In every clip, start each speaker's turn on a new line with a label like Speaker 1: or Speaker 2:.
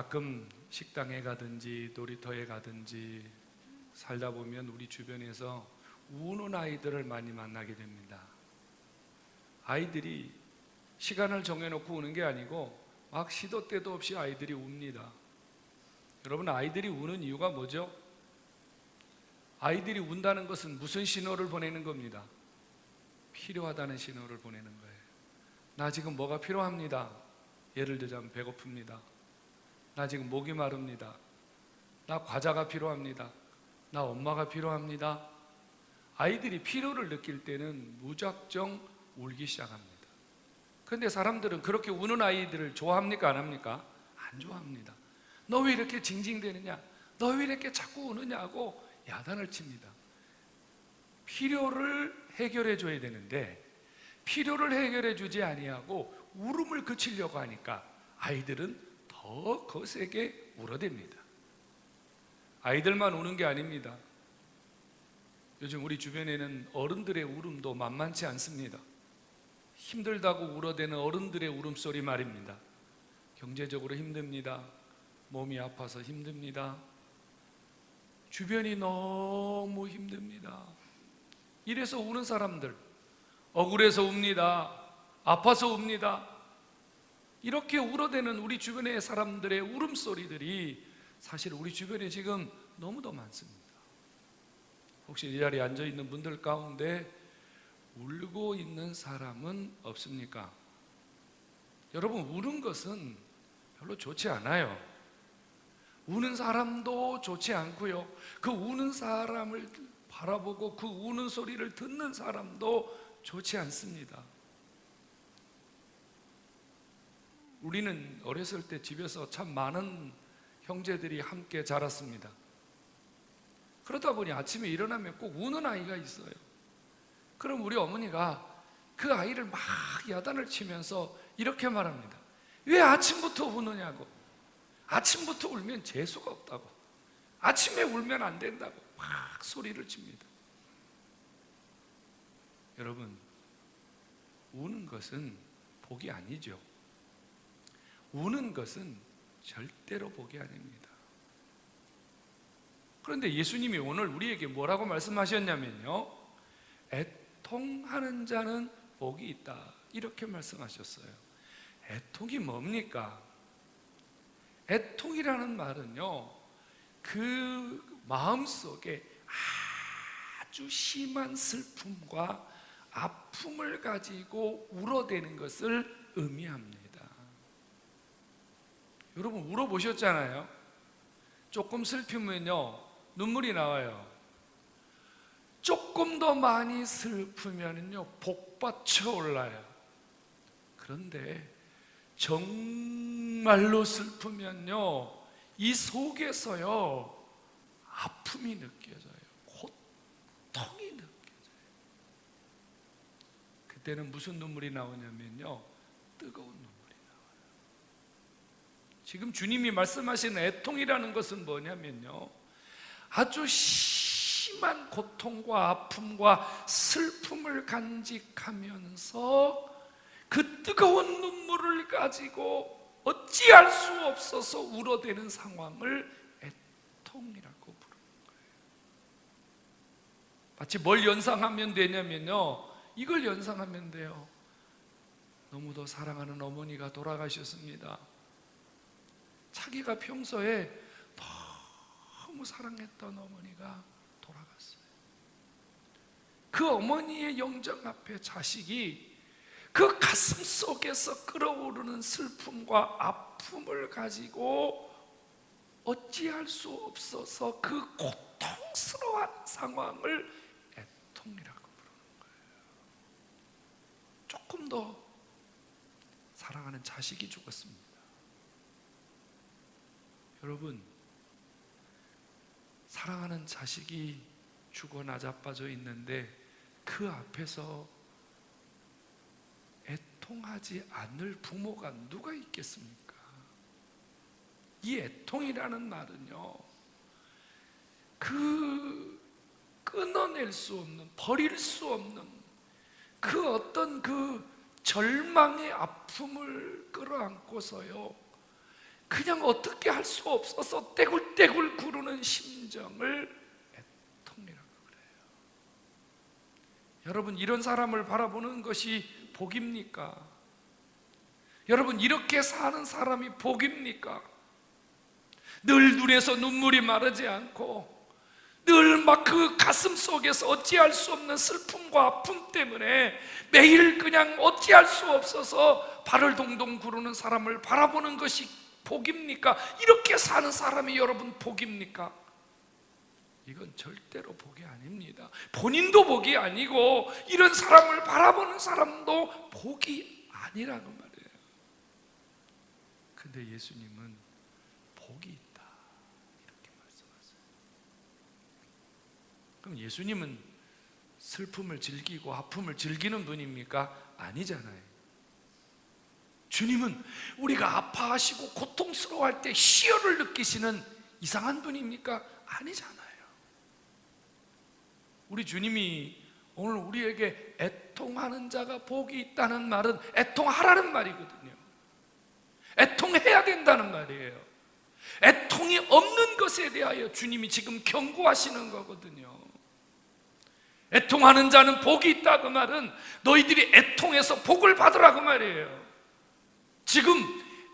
Speaker 1: 가끔 식당에 가든지 놀이터에 가든지 살다 보면 우리 주변에서 우는 아이들을 많이 만나게 됩니다. 아이들이 시간을 정해놓고 우는 게 아니고 막 시도 때도 없이 아이들이 웁니다. 여러분, 아이들이 우는 이유가 뭐죠? 아이들이 운다는 것은 무슨 신호를 보내는 겁니다? 필요하다는 신호를 보내는 거예요. 나 지금 뭐가 필요합니다. 예를 들자면 배고픕니다. 나 지금 목이 마릅니다. 나 과자가 필요합니다. 나 엄마가 필요합니다. 아이들이 필요를 느낄 때는 무작정 울기 시작합니다. 그런데 사람들은 그렇게 우는 아이들을 좋아합니까? 안 합니까? 안 좋아합니다. 너 왜 이렇게 징징대느냐? 너 왜 이렇게 자꾸 우느냐고 야단을 칩니다. 필요를 해결해 줘야 되는데 필요를 해결해 주지 아니하고 울음을 그치려고 하니까 아이들은 더 거세게 울어댑니다. 아이들만 우는 게 아닙니다. 요즘 우리 주변에는 어른들의 울음도 만만치 않습니다. 힘들다고 울어대는 어른들의 울음소리 말입니다. 경제적으로 힘듭니다. 몸이 아파서 힘듭니다. 주변이 너무 힘듭니다. 이래서 우는 사람들, 억울해서 웁니다. 아파서 웁니다. 이렇게 울어대는 우리 주변의 사람들의 울음소리들이 사실 우리 주변에 지금 너무도 많습니다. 혹시 이 자리에 앉아있는 분들 가운데 울고 있는 사람은 없습니까? 여러분, 우는 것은 별로 좋지 않아요. 우는 사람도 좋지 않고요, 그 우는 사람을 바라보고 그 우는 소리를 듣는 사람도 좋지 않습니다. 우리는 어렸을 때 집에서 참 많은 형제들이 함께 자랐습니다. 그러다 보니 아침에 일어나면 꼭 우는 아이가 있어요. 그럼 우리 어머니가 그 아이를 막 야단을 치면서 이렇게 말합니다. 왜 아침부터 우느냐고. 아침부터 울면 재수가 없다고. 아침에 울면 안 된다고 막 소리를 칩니다. 여러분, 우는 것은 복이 아니죠. 우는 것은 절대로 복이 아닙니다. 그런데 예수님이 오늘 우리에게 뭐라고 말씀하셨냐면요, 애통하는 자는 복이 있다, 이렇게 말씀하셨어요. 애통이 뭡니까? 애통이라는 말은요, 그 마음속에 아주 심한 슬픔과 아픔을 가지고 울어대는 것을 의미합니다. 여러분, 울어보셨잖아요? 조금 슬프면요 눈물이 나와요. 조금 더 많이 슬프면요 복받쳐 올라요. 그런데 정말로 슬프면요 이 속에서요 아픔이 느껴져요. 고통이 느껴져요. 그때는 무슨 눈물이 나오냐면요, 뜨거운 눈물이 나와요. 지금 주님이 말씀하시는 애통이라는 것은 뭐냐면요, 아주 심한 고통과 아픔과 슬픔을 간직하면서 그 뜨거운 눈물을 가지고 어찌할 수 없어서 울어대는 상황을 애통이라고 부르는 거예요. 마치 뭘 연상하면 되냐면요, 이걸 연상하면 돼요. 너무도 사랑하는 어머니가 돌아가셨습니다. 자기가 평소에 너무 사랑했던 어머니가 돌아갔어요. 그 어머니의 영정 앞에 자식이 그 가슴 속에서 끓어오르는 슬픔과 아픔을 가지고 어찌할 수 없어서 그 고통스러워하는 상황을 애통이라고 부르는 거예요. 조금 더 사랑하는 자식이 죽었습니다. 여러분, 사랑하는 자식이 죽어 나자빠져 있는데 그 앞에서 애통하지 않을 부모가 누가 있겠습니까? 이 애통이라는 말은요, 그 끊어낼 수 없는, 버릴 수 없는 그 어떤 그 절망의 아픔을 끌어안고서요, 그냥 어떻게 할 수 없어서 떼굴떼굴 구르는 심정을 애통이라고 그래요. 여러분, 이런 사람을 바라보는 것이 복입니까? 여러분, 이렇게 사는 사람이 복입니까? 늘 눈에서 눈물이 마르지 않고 늘 막 그 가슴 속에서 어찌할 수 없는 슬픔과 아픔 때문에 매일 그냥 어찌할 수 없어서 발을 동동 구르는 사람을 바라보는 것이 복입니까? 이렇게 사는 사람이 여러분 복입니까? 이건 절대로 복이 아닙니다. 본인도 복이 아니고 이런 사람을 바라보는 사람도 복이 아니라는 말이에요. 근데 예수님은 복이 있다 이렇게 말씀하세요. 그럼 예수님은 슬픔을 즐기고 아픔을 즐기는 분입니까? 아니잖아요. 주님은 우리가 아파하시고 고통스러워할 때 희열을 느끼시는 이상한 분입니까? 아니잖아요. 우리 주님이 오늘 우리에게 애통하는 자가 복이 있다는 말은 애통하라는 말이거든요. 애통해야 된다는 말이에요. 애통이 없는 것에 대하여 주님이 지금 경고하시는 거거든요. 애통하는 자는 복이 있다 그 말은 너희들이 애통해서 복을 받으라 그 말이에요. 지금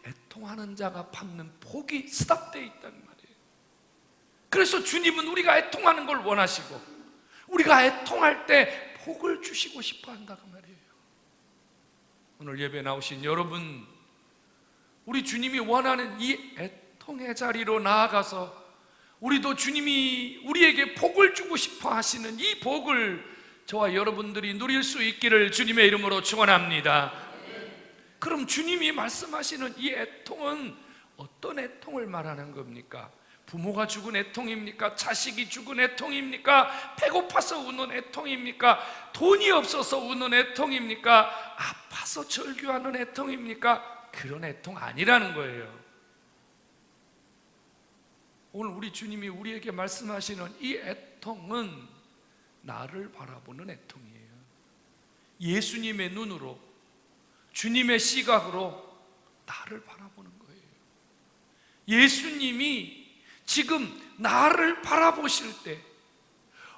Speaker 1: 애통하는 자가 받는 복이 스탑되어 있다는 말이에요. 그래서 주님은 우리가 애통하는 걸 원하시고 우리가 애통할 때 복을 주시고 싶어 한다 그 말이에요. 오늘 예배 나오신 여러분, 우리 주님이 원하는 이 애통의 자리로 나아가서 우리도 주님이 우리에게 복을 주고 싶어 하시는 이 복을 저와 여러분들이 누릴 수 있기를 주님의 이름으로 축원합니다. 그럼 주님이 말씀하시는 이 애통은 어떤 애통을 말하는 겁니까? 부모가 죽은 애통입니까? 자식이 죽은 애통입니까? 배고파서 우는 애통입니까? 돈이 없어서 우는 애통입니까? 아파서 절규하는 애통입니까? 그런 애통 아니라는 거예요. 오늘 우리 주님이 우리에게 말씀하시는 이 애통은 나를 바라보는 애통이에요. 예수님의 눈으로, 주님의 시각으로 나를 바라보는 거예요. 예수님이 지금 나를 바라보실 때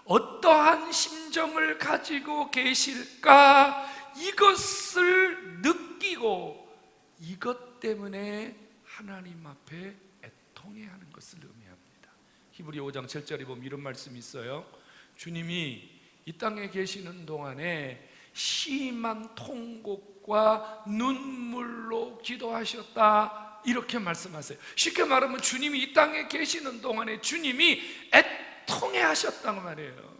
Speaker 1: 어떠한 심정을 가지고 계실까? 이것을 느끼고 이것 때문에 하나님 앞에 애통해야 하는 것을 의미합니다. 히브리 5장 7절에 보면 이런 말씀이 있어요. 주님이 이 땅에 계시는 동안에 심한 통곡과 눈물로 기도하셨다 이렇게 말씀하세요. 쉽게 말하면 주님이 이 땅에 계시는 동안에 주님이 애통해 하셨다는 말이에요.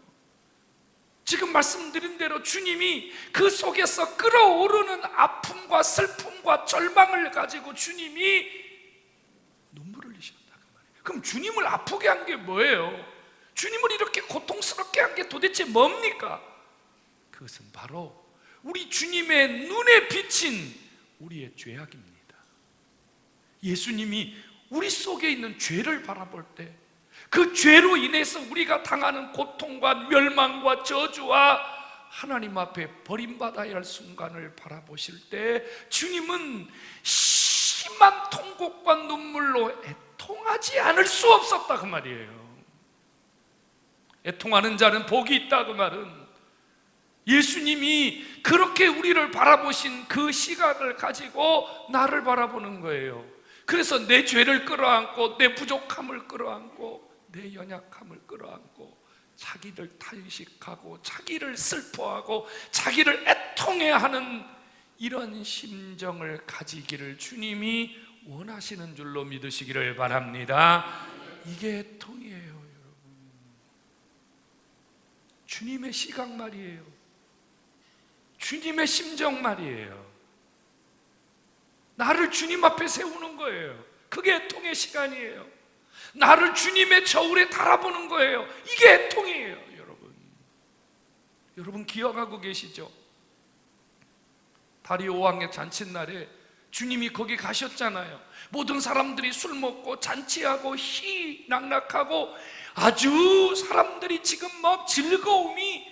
Speaker 1: 지금 말씀드린 대로 주님이 그 속에서 끓어오르는 아픔과 슬픔과 절망을 가지고 주님이 눈물을 흘리셨다는 말이에요. 그럼 주님을 아프게 한 게 뭐예요? 주님을 이렇게 고통스럽게 한 게 도대체 뭡니까? 그것은 바로 우리 주님의 눈에 비친 우리의 죄악입니다. 예수님이 우리 속에 있는 죄를 바라볼 때 그 죄로 인해서 우리가 당하는 고통과 멸망과 저주와 하나님 앞에 버림받아야 할 순간을 바라보실 때 주님은 심한 통곡과 눈물로 애통하지 않을 수 없었다 그 말이에요. 애통하는 자는 복이 있다 그 말은 예수님이 그렇게 우리를 바라보신 그 시각을 가지고 나를 바라보는 거예요. 그래서 내 죄를 끌어안고 내 부족함을 끌어안고 내 연약함을 끌어안고 자기를 탄식하고 자기를 슬퍼하고 자기를 애통해하는 이런 심정을 가지기를 주님이 원하시는 줄로 믿으시기를 바랍니다. 이게 애통이에요, 여러분. 주님의 시각 말이에요. 주님의 심정 말이에요. 나를 주님 앞에 세우는 거예요. 그게 애통의 시간이에요. 나를 주님의 저울에 달아보는 거예요. 이게 애통이에요, 여러분. 여러분 기억하고 계시죠? 다리오 왕의 잔칫날에 주님이 거기 가셨잖아요. 모든 사람들이 술 먹고 잔치하고 희낙낙하고 아주 사람들이 지금 막 즐거움이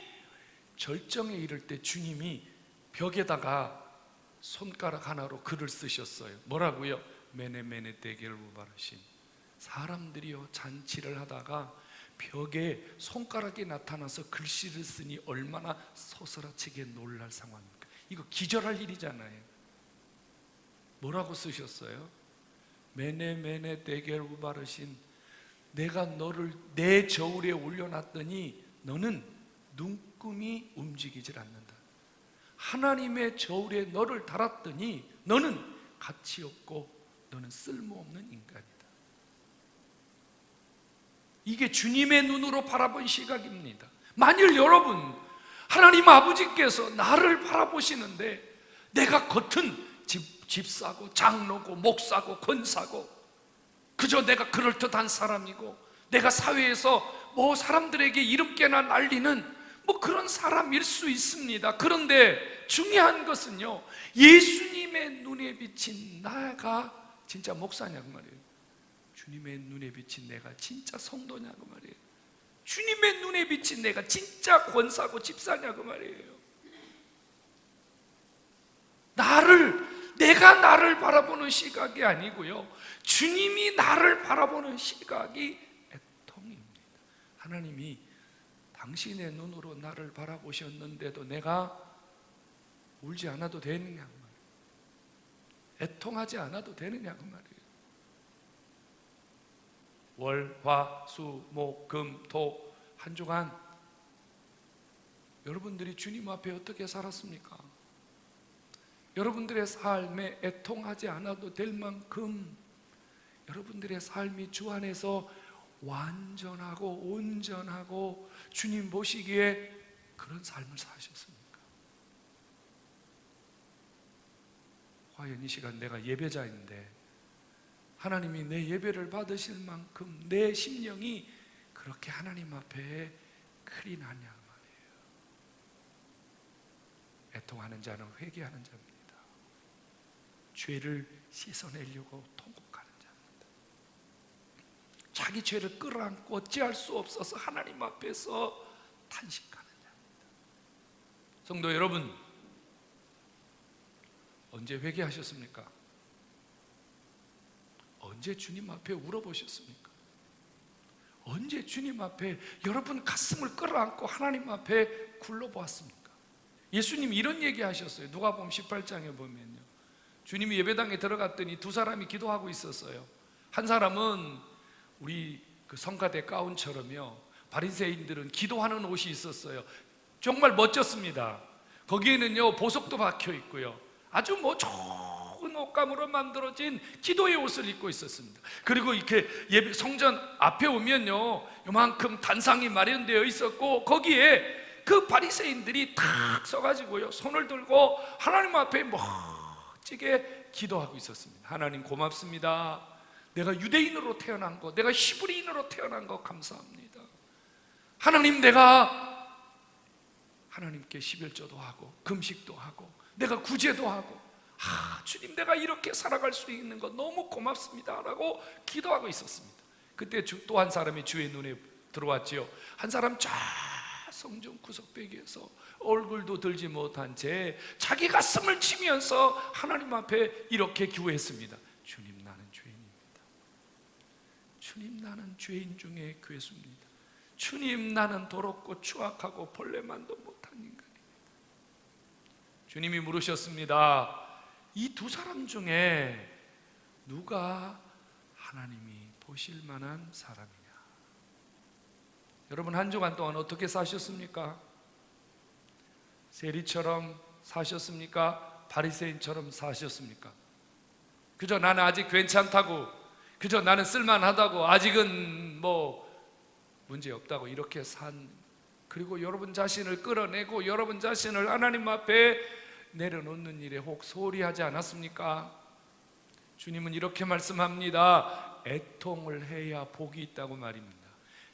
Speaker 1: 절정에 이를 때 주님이 벽에다가 손가락 하나로 글을 쓰셨어요. 뭐라고요? 메네메네 대겔 부바르신. 사람들이요 잔치를 하다가 벽에 손가락이 나타나서 글씨를 쓰니 얼마나 소스라치게 놀랄 상황입니까? 이거 기절할 일이잖아요. 뭐라고 쓰셨어요? 메네메네 대겔 부바르신. 내가 너를 내 저울에 올려놨더니 너는 눈금이 움직이질 않는다. 하나님의 저울에 너를 달았더니 너는 가치 없고 너는 쓸모없는 인간이다. 이게 주님의 눈으로 바라본 시각입니다. 만일 여러분, 하나님 아버지께서 나를 바라보시는데 내가 겉은 집사고 장로고 목사고 권사고 그저 내가 그럴듯한 사람이고 내가 사회에서 뭐 사람들에게 이름깨나 날리는 뭐 그런 사람일 수 있습니다. 그런데 중요한 것은요, 예수님의 눈에 비친 나가 진짜 목사냐고 말이에요. 주님의 눈에 비친 내가 진짜 성도냐고 말이에요. 주님의 눈에 비친 내가 진짜 권사고 집사냐고 말이에요. 내가 나를 바라보는 시각이 아니고요, 주님이 나를 바라보는 시각이 애통입니다. 하나님이 당신의 눈으로 나를 바라보셨는데도 내가 울지 않아도 되느냐고 말이에요. 애통하지 않아도 되느냐고 말이에요. 월, 화, 수, 목, 금, 토 한 주간 여러분들이 주님 앞에 어떻게 살았습니까? 여러분들의 삶에 애통하지 않아도 될 만큼 여러분들의 삶이 주 안에서 완전하고 온전하고 주님 보시기에 그런 삶을 사셨습니까? 과연 이 시간 내가 예배자인데 하나님이 내 예배를 받으실 만큼 내 심령이 그렇게 하나님 앞에 크리나냐 말이에요. 애통하는 자는 회개하는 자입니다. 죄를 씻어내려고 통곡하는 자입니다. 자기 죄를 끌어안고 어찌할 수 없어서 하나님 앞에서 탄식하는 자입니다. 성도 여러분, 언제 회개하셨습니까? 언제 주님 앞에 울어보셨습니까? 언제 주님 앞에 여러분 가슴을 끌어안고 하나님 앞에 굴러보았습니까? 예수님이 이런 얘기 하셨어요. 누가복음 18장에 보면요, 주님이 예배당에 들어갔더니 두 사람이 기도하고 있었어요. 한 사람은 우리 그 성가대 가운처럼요, 바리새인들은 기도하는 옷이 있었어요. 정말 멋졌습니다. 거기에는요 보석도 박혀 있고요, 아주 뭐 좋은 옷감으로 만들어진 기도의 옷을 입고 있었습니다. 그리고 이렇게 예배 성전 앞에 오면요, 요만큼 단상이 마련되어 있었고 거기에 그 바리새인들이 탁 서가지고요 손을 들고 하나님 앞에 멋지게 기도하고 있었습니다. 하나님 고맙습니다. 내가 유대인으로 태어난 거, 내가 히브리인으로 태어난 거 감사합니다. 하나님, 내가 하나님께 십일조도 하고 금식도 하고 내가 구제도 하고 주님, 내가 이렇게 살아갈 수 있는 거 너무 고맙습니다 라고 기도하고 있었습니다. 그때 또 한 사람이 주의 눈에 들어왔지요. 한 사람 저 성전 구석배기에서 얼굴도 들지 못한 채 자기 가슴을 치면서 하나님 앞에 이렇게 기도했습니다. 주님, 나는 죄인입니다. 주님, 나는 죄인 중에 괴수입니다. 주님, 나는 더럽고 추악하고 벌레만도 못한 인간입니다. 주님이 물으셨습니다. 이 두 사람 중에 누가 하나님이 보실 만한 사람이냐? 여러분, 한 주간 동안 어떻게 사셨습니까? 세리처럼 사셨습니까? 바리새인처럼 사셨습니까? 그저 나는 아직 괜찮다고, 그저 나는 쓸만하다고, 아직은 뭐 문제 없다고 이렇게 그리고 여러분 자신을 끌어내고 여러분 자신을 하나님 앞에 내려놓는 일에 혹 소홀히 하지 않았습니까? 주님은 이렇게 말씀합니다. 애통을 해야 복이 있다고 말입니다.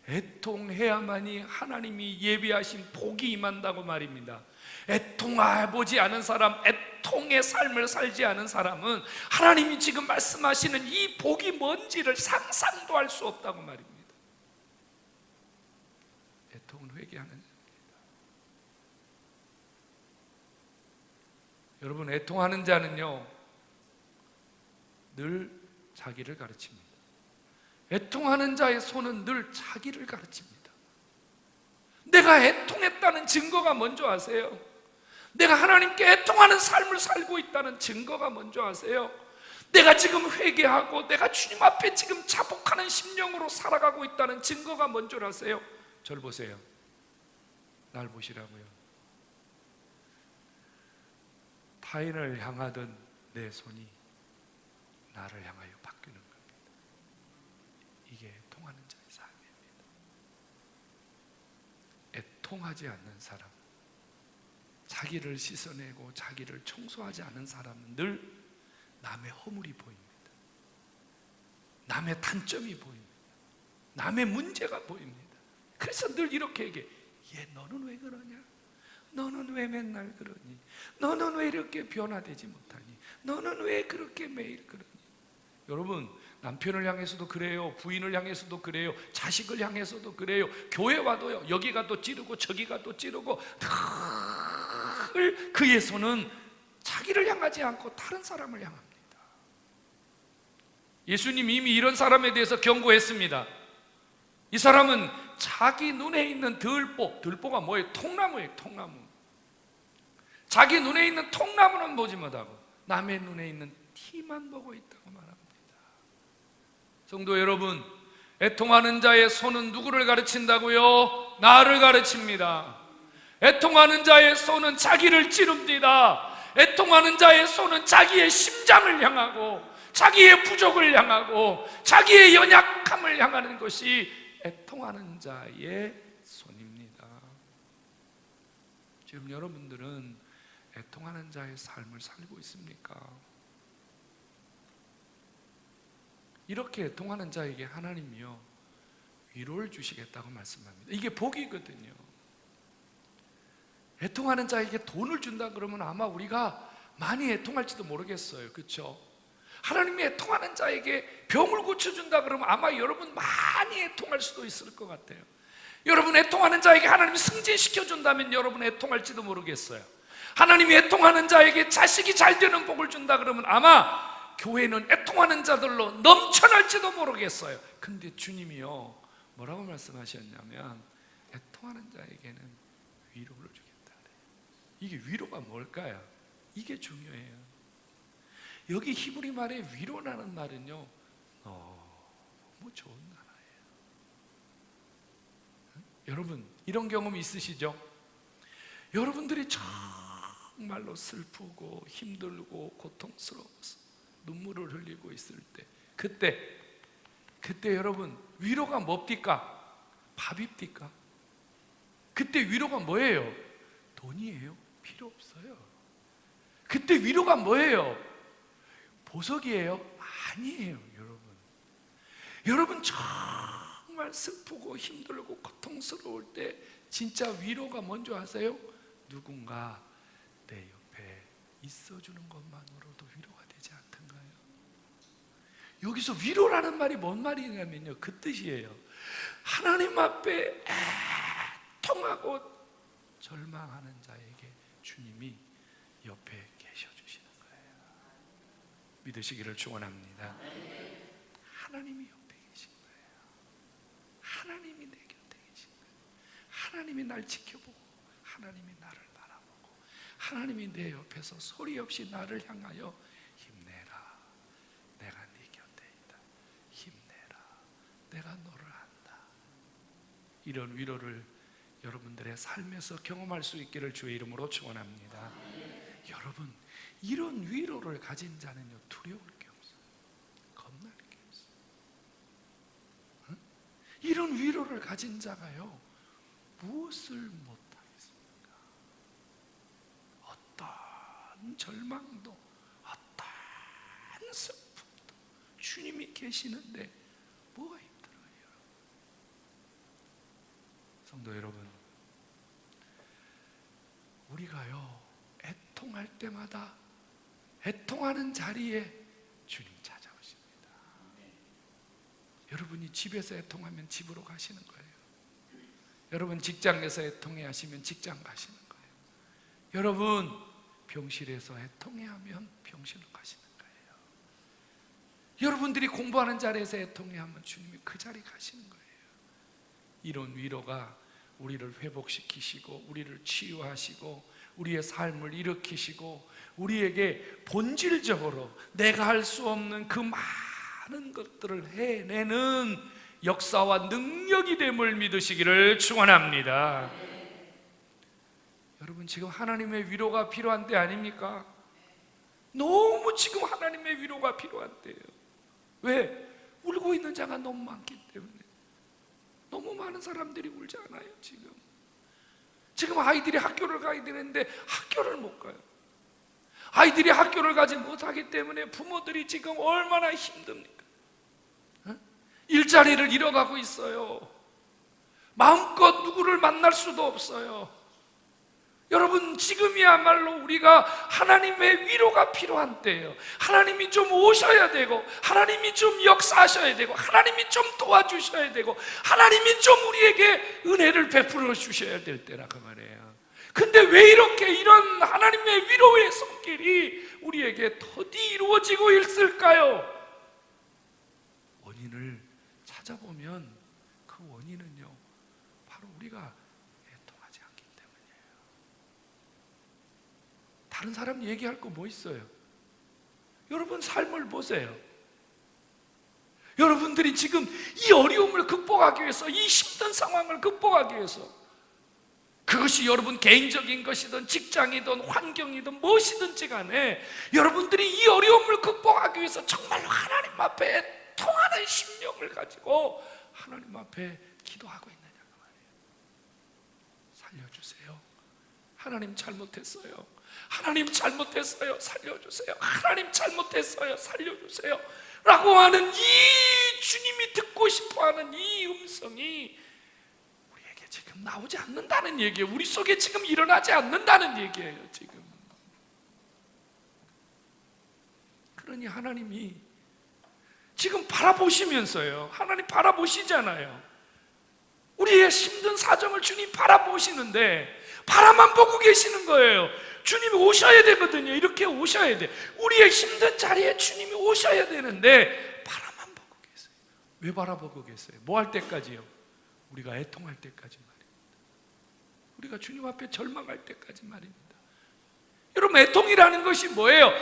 Speaker 1: 애통해야만이 하나님이 예비하신 복이 임한다고 말입니다. 애통해보지 않은 사람, 애통의 삶을 살지 않은 사람은 하나님이 지금 말씀하시는 이 복이 뭔지를 상상도 할 수 없다고 말입니다. 애통은 회개하는 자입니다. 여러분, 애통하는 자는요 늘 자기를 가르칩니다. 애통하는 자의 손은 늘 자기를 가르칩니다. 내가 애통했다는 증거가 뭔지 아세요? 내가 하나님께 애통하는 삶을 살고 있다는 증거가 뭔지 아세요? 내가 지금 회개하고 내가 주님 앞에 지금 자복하는 심령으로 살아가고 있다는 증거가 뭔지 아세요? 저를 보세요. 날 보시라고요. 타인을 향하던 내 손이 나를 향하여 바뀌는 겁니다. 이게 애통하는 자의 삶입니다. 애통하지 않는 사람, 자기를 씻어내고 자기를 청소하지 않은 사람은 늘 남의 허물이 보입니다. 남의 단점이 보입니다. 남의 문제가 보입니다. 그래서 늘 이렇게 얘기해. 얘 너는 왜 그러냐? 너는 왜 맨날 그러니? 너는 왜 이렇게 변화되지 못하니? 너는 왜 그렇게 매일 그러니? 여러분, 남편을 향해서도 그래요. 부인을 향해서도 그래요. 자식을 향해서도 그래요. 교회 와도요. 여기가 또 찌르고 저기가 또 찌르고 늘 그의 손은 자기를 향하지 않고 다른 사람을 향합니다. 예수님 이미 이런 사람에 대해서 경고했습니다. 이 사람은 자기 눈에 있는 들보가 뭐예요? 통나무예요. 통나무. 자기 눈에 있는 통나무는 보지 못하고 남의 눈에 있는 티만 보고 있다고 말합니다. 성도 여러분, 애통하는 자의 손은 누구를 가르친다고요? 나를 가르칩니다. 애통하는 자의 손은 자기를 찌릅니다. 애통하는 자의 손은 자기의 심장을 향하고 자기의 부족을 향하고 자기의 연약함을 향하는 것이 애통하는 자의 손입니다. 지금 여러분들은 애통하는 자의 삶을 살고 있습니까? 이렇게 애통하는 자에게 하나님이요 위로를 주시겠다고 말씀합니다. 이게 복이거든요. 애통하는 자에게 돈을 준다 그러면 아마 우리가 많이 애통할지도 모르겠어요. 그렇죠? 하나님이 애통하는 자에게 병을 고쳐준다 그러면 아마 여러분 많이 애통할 수도 있을 것 같아요. 여러분 애통하는 자에게 하나님이 승진시켜준다면 여러분 애통할지도 모르겠어요. 하나님이 애통하는 자에게 자식이 잘 되는 복을 준다 그러면 아마 교회는 애통하는 자들로 넘쳐날지도 모르겠어요. 근데 주님이요 뭐라고 말씀하셨냐면 애통하는 자에게는 위로를 주겠다. 이게 위로가 뭘까요? 이게 중요해요. 여기 히브리 말에 위로라는 말은요 너무 좋은 단어예요. 여러분 이런 경험 있으시죠? 여러분들이 정말로 슬프고 힘들고 고통스러워서 눈물을 흘리고 있을 때 그때 여러분 위로가 뭡니까? 밥입니까? 그때 위로가 뭐예요? 돈이에요? 필요 없어요. 그때 위로가 뭐예요? 보석이에요? 아니에요. 여러분 정말 슬프고 힘들고 고통스러울 때 진짜 위로가 뭔지 아세요? 누군가 내 옆에 있어주는 것만으로도 위로가 되지 않던가요? 여기서 위로라는 말이 뭔 말이냐면요 그 뜻이에요. 하나님 앞에 애통하고 절망하는 자에게 주님이 옆에 계셔주시는 거예요. 믿으시기를 축원합니다. 하나님이 옆에 계신 거예요. 하나님이 내 곁에 계신 거예요. 하나님이 날 지켜보고 하나님이 나를 바라보고 하나님이 내 옆에서 소리 없이 나를 향하여 힘내라. 내가 네 곁에 있다. 힘내라. 내가 너를 안다. 이런 위로를 여러분들의 삶에서 경험할 수 있기를 주의 이름으로 축원합니다. 여러분 이런 위로를 가진 자는요 두려울 게 없어요. 겁날 게 없어요. 응? 이런 위로를 가진 자가요 무엇을 못하겠습니까? 어떤 절망도 어떤 슬픔도 주님이 계시는데 뭐가 힘들어요? 성도 여러분, 우리가요 애통할 때마다 애통하는 자리에 주님 찾아오십니다. 여러분이 집에서 애통하면 집으로 가시는 거예요. 여러분 직장에서 애통해 하시면 직장 가시는 거예요. 여러분 병실에서 애통해 하면 병실로 가시는 거예요. 여러분들이 공부하는 자리에서 애통해하면 주님이 그 자리 가시는 거예요. 이런 위로가 우리를 회복시키시고 우리를 치유하시고 우리의 삶을 일으키시고 우리에게 본질적으로 내가 할 수 없는 그 많은 것들을 해내는 역사와 능력이 됨을 믿으시기를 축원합니다. 여러분, 지금 하나님의 위로가 필요한 때 아닙니까? 너무 지금 하나님의 위로가 필요한 때예요. 왜? 울고 있는 자가 너무 많기 때문에. 너무 많은 사람들이 울지 않아요? 지금 아이들이 학교를 가야 되는데 학교를 못 가요. 아이들이 학교를 가지 못하기 때문에 부모들이 지금 얼마나 힘듭니까? 일자리를 잃어가고 있어요. 마음껏 누구를 만날 수도 없어요. 여러분, 지금이야말로 우리가 하나님의 위로가 필요한 때예요. 하나님이 좀 오셔야 되고 하나님이 좀 역사하셔야 되고 하나님이 좀 도와주셔야 되고 하나님이 좀 우리에게 은혜를 베풀어 주셔야 될 때라고 말해요. 근데 왜 이렇게 이런 하나님의 위로의 손길이 우리에게 더디 이루어지고 있을까요? 원인을 찾아보면 그 원인은요, 바로 우리가 애통하지 않기 때문이에요. 다른 사람 얘기할 거 뭐 있어요? 여러분 삶을 보세요. 여러분들이 지금 이 어려움을 극복하기 위해서, 이 힘든 상황을 극복하기 위해서, 그것이 여러분 개인적인 것이든 직장이든 환경이든 무엇이든지 간에 여러분들이 이 어려움을 극복하기 위해서 정말로 하나님 앞에 통하는 심령을 가지고 하나님 앞에 기도하고 있느냐고 말이에요. 살려주세요. 하나님 잘못했어요. 하나님 잘못했어요. 살려주세요. 하나님 잘못했어요. 살려주세요. 라고 하는 이 주님이 듣고 싶어하는 이 음성이 우리에게 지금 나오지 않는다는 얘기예요. 우리 속에 지금 일어나지 않는다는 얘기예요. 지금. 그러니 하나님이 지금 바라보시면서요, 하나님 바라보시잖아요. 우리의 힘든 사정을 주님 바라보시는데 바라만 보고 계시는 거예요. 주님이 오셔야 되거든요. 이렇게 오셔야 돼. 우리의 힘든 자리에 주님이 오셔야 되는데 바라만 보고 계세요. 왜 바라보고 계세요? 뭐 할 때까지요? 우리가 애통할 때까지 말입니다. 우리가 주님 앞에 절망할 때까지 말입니다. 여러분, 애통이라는 것이 뭐예요?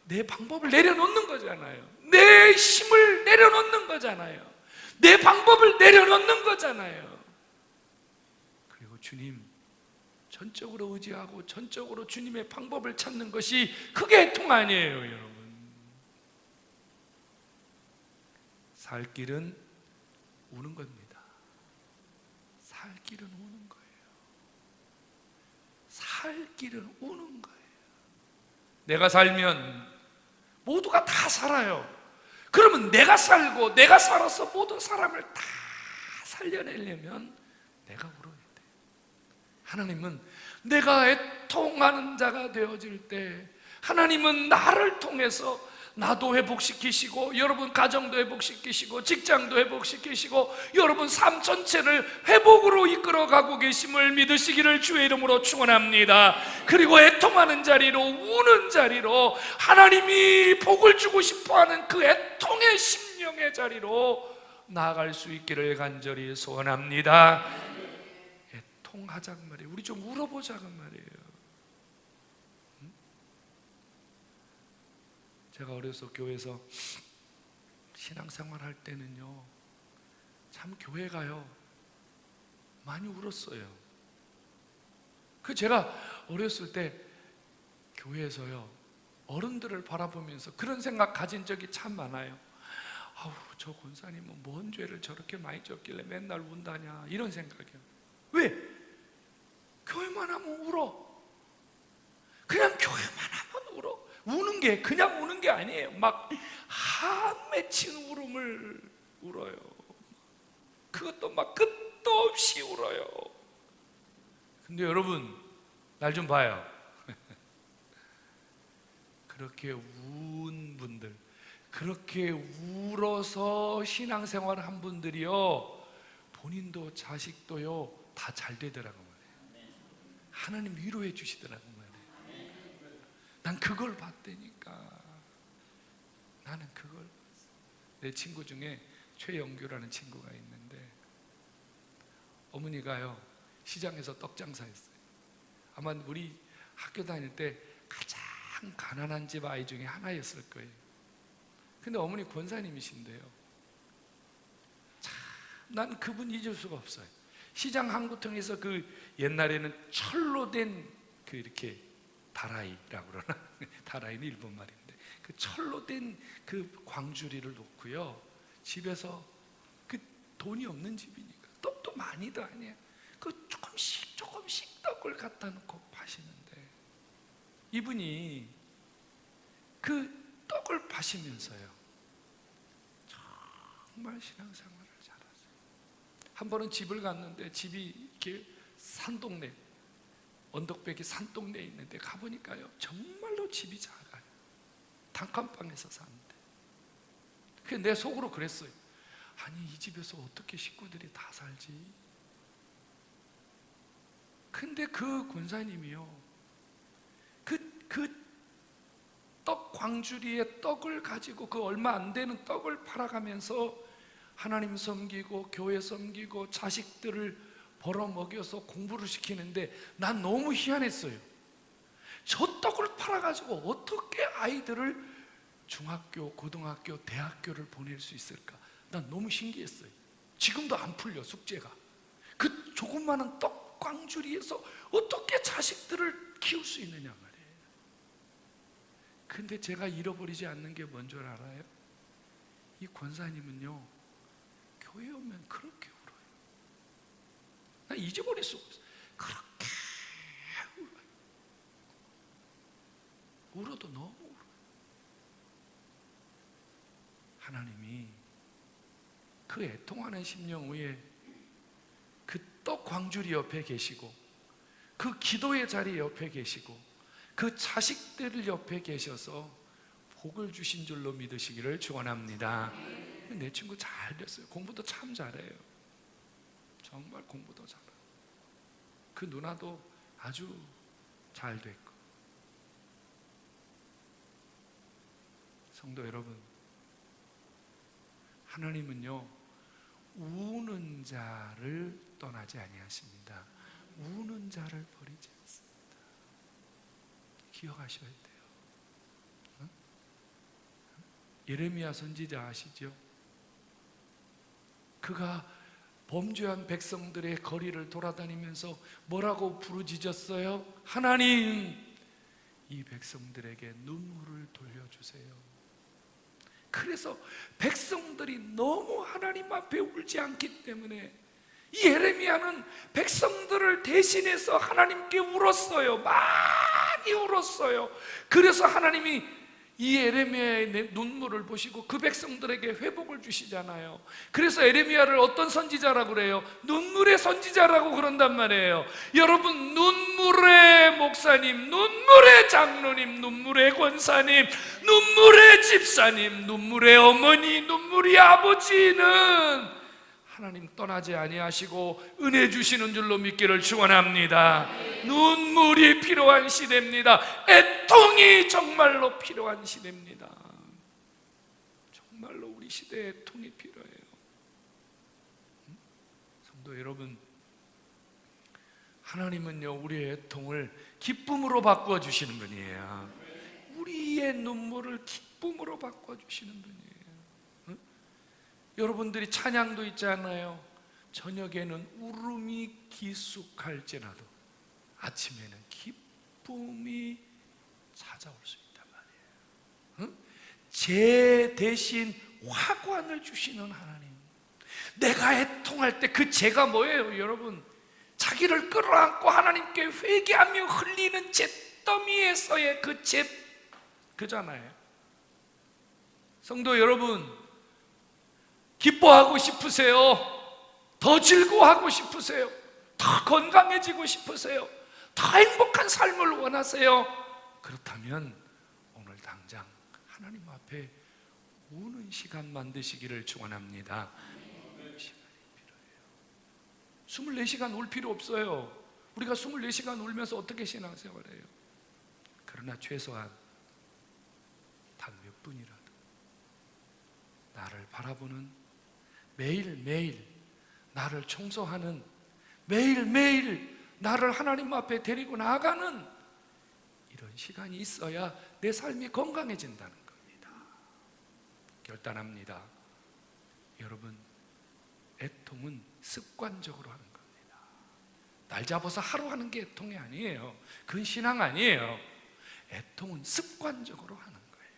Speaker 1: 내 방법을 내려놓는 거잖아요. 내 힘을 내려놓는 거잖아요. 내 방법을 내려놓는 거잖아요. 그리고 주님 전적으로 의지하고 전적으로 주님의 방법을 찾는 것이 그게 애통 아니에요, 여러분. 살 길은 우는 겁니다. 살 길은 우는 거예요. 살 길은 우는 거예요. 내가 살면 모두가 다 살아요. 그러면 내가 살고 내가 살아서 모든 사람을 다 살려내려면 내가 울어야 돼. 하나님은 내가 애통하는 자가 되어질 때 하나님은 나를 통해서 나도 회복시키시고 여러분 가정도 회복시키시고 직장도 회복시키시고 여러분 삶 전체를 회복으로 이끌어가고 계심을 믿으시기를 주의 이름으로 축원합니다. 그리고 애통하는 자리로, 우는 자리로, 하나님이 복을 주고 싶어하는 그 애통의 심령의 자리로 나아갈 수 있기를 간절히 소원합니다. 애통하자고 말이에요. 우리 좀 울어보자고 말이에요. 제가 어려서 교회에서 신앙생활 할 때는요, 참 교회 가요 많이 울었어요. 제가 어렸을 때 교회에서요 어른들을 바라보면서 그런 생각 가진 적이 참 많아요. 아우, 저 권사님은 뭔 죄를 저렇게 많이 졌길래 맨날 운다냐, 이런 생각이요. 왜? 교회만 하면 울어. 그냥 교회만 하면 울어. 우는 게 그냥 우는 게 아니에요. 막 한 맺힌 울음을 울어요. 그것도 막 끝도 없이 울어요. 근데 여러분, 날 좀 봐요. 그렇게 운 분들, 그렇게 울어서 신앙생활 한 분들이요, 본인도 자식도요 다 잘 되더라고 말이에요. 하나님 위로해 주시더라고 말이에요. 난 그걸 봤다니까. 나는 그걸 봤어. 내 친구 중에 최영규라는 친구가 있는데 어머니가요 시장에서 떡 장사했어요. 아마 우리 학교 다닐 때 가장 가난한 집 아이 중에 하나였을 거예요. 근데 어머니 권사님이신데요, 참 난 그분 잊을 수가 없어요. 시장 항구통에서 그 옛날에는 철로 된 그 이렇게 다라이라고 그러나 다라이는 일본 말인데 그 철로 된 그 광주리를 놓고요, 집에서 그 돈이 없는 집이니까 떡도 많이도 아니에요. 그 조금씩 떡을 갖다 놓고 파시는데 이분이 그 떡을 파시면서요 정말 신앙생활을 잘하세요. 한 번은 집을 갔는데 집이 이렇게 산동네, 언덕백이 산동네에 있는데 가보니까요 정말로 집이 작아요. 단칸방에서 사는데 그래서 내 속으로 그랬어요. 아니 이 집에서 어떻게 식구들이 다 살지? 근데 그 권사님이요 그 떡 광주리에 떡을 가지고 그 얼마 안 되는 떡을 팔아가면서 하나님 섬기고 교회 섬기고 자식들을 벌어먹여서 공부를 시키는데 난 너무 희한했어요. 저 떡을 팔아가지고 어떻게 아이들을 중학교, 고등학교, 대학교를 보낼 수 있을까? 난 너무 신기했어요. 지금도 안 풀려 숙제가. 그 조그마한 떡 광주리에서 어떻게 자식들을 키울 수 있느냐 말이에요. 근데 제가 잃어버리지 않는 게 뭔 줄 알아요? 이 권사님은요 교회 오면 그렇게 울어요. 나 잊어버릴 수가 없어요. 그렇게 울어요. 울어도 너무 울어요. 하나님이 그 애통하는 심령 위에 그 떡 광주리 옆에 계시고 그 기도의 자리 옆에 계시고 그 자식들 옆에 계셔서 복을 주신 줄로 믿으시기를 축원합니다. 내 친구 잘 됐어요. 공부도 참 잘해요. 정말 공부도 잘해요. 그 누나도 아주 잘 됐고. 성도 여러분, 하나님은요 우는 자를 떠나지 아니하십니다. 우는 자를 버리지 않습니다. 기억하셔야 돼요. 응? 예레미야 선지자 아시죠? 그가 범죄한 백성들의 거리를 돌아다니면서 뭐라고 부르짖었어요? 하나님, 이 백성들에게 눈물을 돌려주세요. 그래서 백성들이 너무 하나님 앞에 울지 않기 때문에 이 예레미야는 백성들을 대신해서 하나님께 울었어요. 많이 울었어요. 그래서 하나님이 이 예레미야의 눈물을 보시고 그 백성들에게 회복을 주시잖아요. 그래서 예레미야를 어떤 선지자라고 그래요? 눈물의 선지자라고 그런단 말이에요. 여러분, 눈물의 목사님, 눈물의 장로님, 눈물의 권사님, 눈물의 집사님, 눈물의 어머니, 눈물의 아버지는 하나님 떠나지 아니하시고 은혜 주시는 줄로 믿기를 축원합니다. 눈물이 필요한 시대입니다. 애통이 정말로 필요한 시대입니다. 정말로 우리 시대에 애통이 필요해요. 성도 여러분, 하나님은요 우리의 애통을 기쁨으로 바꾸어 주시는 분이에요. 우리의 눈물을 기쁨으로 바꾸어 주시는 분이에요. 여러분들이 찬양도 있잖아요. 저녁에는 울음이 기숙할지라도 아침에는 기쁨이 찾아올 수 있단 말이에요. 제 대신 화관을 주시는 하나님. 내가 애통할 때 그 죄가 뭐예요? 여러분, 자기를 끌어안고 하나님께 회개하며 흘리는 잿더미에서의 그 죄, 그잖아요. 성도 여러분, 기뻐하고 싶으세요? 더 즐거워하고 싶으세요? 더 건강해지고 싶으세요? 더 행복한 삶을 원하세요? 그렇다면 오늘 당장 하나님 앞에 우는 시간 만드시기를 축원합니다. 시간이 필요해요. 24시간 울 필요 없어요. 우리가 24시간 울면서 어떻게 신앙생활해요? 그러나 최소한 단 몇 분이라도 나를 바라보는, 매일매일 나를 청소하는, 매일매일 나를 하나님 앞에 데리고 나아가는 이런 시간이 있어야 내 삶이 건강해진다는 겁니다. 결단합니다. 여러분, 애통은 습관적으로 하는 겁니다. 날 잡아서 하루 하는 게 애통이 아니에요. 그건 신앙 아니에요. 애통은 습관적으로 하는 거예요.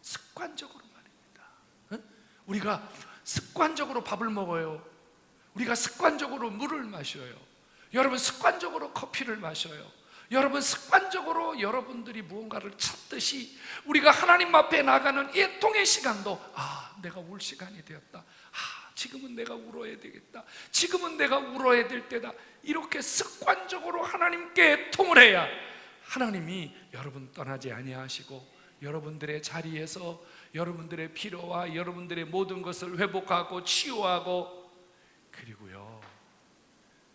Speaker 1: 습관적으로 말입니다. 우리가 습관적으로 밥을 먹어요. 우리가 습관적으로 물을 마셔요. 여러분, 습관적으로 커피를 마셔요. 여러분, 습관적으로 여러분들이 무언가를 찾듯이 우리가 하나님 앞에 나가는 애통의 시간도, 내가 울 시간이 되었다. 지금은 내가 울어야 되겠다. 지금은 내가 울어야 될 때다. 이렇게 습관적으로 하나님께 애통을 해야 하나님이 여러분 떠나지 아니하시고 여러분들의 자리에서 여러분들의 필요와 여러분들의 모든 것을 회복하고 치유하고, 그리고요,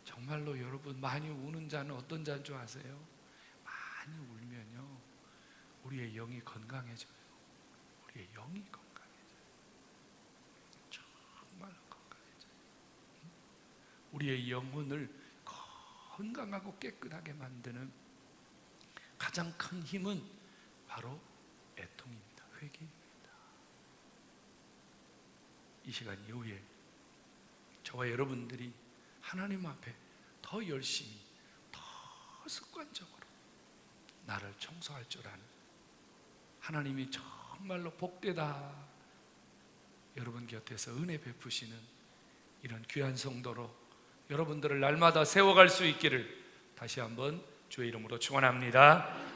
Speaker 1: 정말로 여러분, 많이 우는 자는 어떤 자인 줄 아세요? 많이 울면요, 우리의 영이 건강해져요. 우리의 영이 건강해져요. 정말로 건강해져요. 우리의 영혼을 건강하고 깨끗하게 만드는 가장 큰 힘은 바로 애통입니다. 회개입니다. 이 시간 이후에 저와 여러분들이 하나님 앞에 더 열심히, 더 습관적으로 나를 청소할 줄 아는, 하나님이 정말로 복되다 여러분 곁에서 은혜 베푸시는 이런 귀한 성도로 여러분들을 날마다 세워갈 수 있기를 다시 한번 주의 이름으로 축원합니다.